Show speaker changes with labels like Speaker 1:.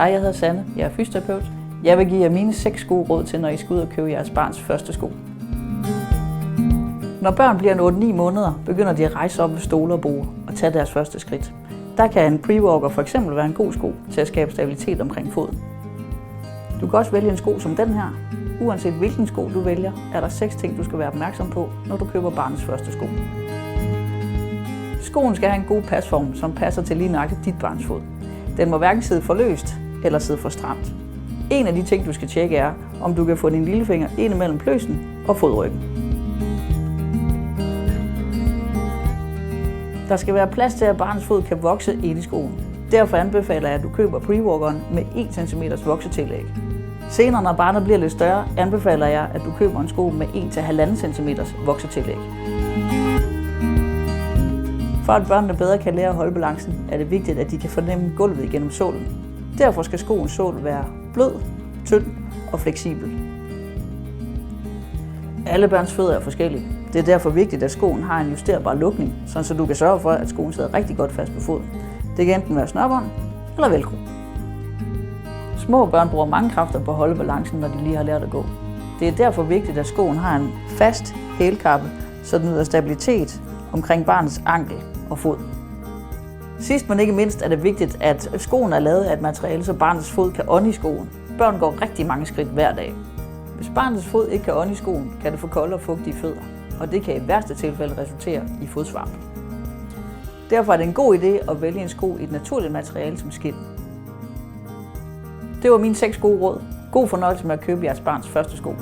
Speaker 1: Hej, jeg hedder Sanne. Jeg er fysioterapeut. Jeg vil give jer mine 6 gode råd til, når I skal ud og købe jeres barns første sko. Når børn bliver 8-9 måneder, begynder de at rejse op ved stole og borde og tage deres første skridt. Der kan en pre-walker for eksempel være en god sko til at skabe stabilitet omkring foden. Du kan også vælge en sko som den her. Uanset hvilken sko du vælger, er der 6 ting, du skal være opmærksom på, når du køber barnets første sko. Skoen skal have en god pasform, som passer til lige nøjagtigt dit barns fod. Den må hverken sidde for løst eller sidde for stramt. En af de ting, du skal tjekke er, om du kan få din lillefinger ind imellem pløsen og fodryggen. Der skal være plads til, at barnets fod kan vokse ind i skoen. Derfor anbefaler jeg, at du køber pre-walkeren med 1 cm voksetillæg. Senere, når barnet bliver lidt større, anbefaler jeg, at du køber en sko med 1-1,5 cm voksetillæg. For at børnene bedre kan lære at holde balancen, er det vigtigt, at de kan fornemme gulvet igennem sålen. Derfor skal skoens sål være blød, tynd og fleksibel. Alle børns fødder er forskellige. Det er derfor vigtigt, at skoen har en justerbar lukning, så du kan sørge for, at skoen sidder rigtig godt fast på foden. Det kan enten være snørbånd eller velcro. Små børn bruger mange kræfter på at holde balancen, når de lige har lært at gå. Det er derfor vigtigt, at skoen har en fast hælkappe, så den yder stabilitet omkring barnets ankel og fod. Sidst men ikke mindst er det vigtigt, at skoen er lavet af et materiale, så barnets fod kan ånde i skoen. Børn går rigtig mange skridt hver dag. Hvis barnets fod ikke kan ånde i skoen, kan det få kolde og fugtige fødder, og det kan i værste tilfælde resultere i fodsvamp. Derfor er det en god idé at vælge en sko i et naturligt materiale som skind. Det var mine 6 gode råd. God fornøjelse med at købe jeres barns første sko.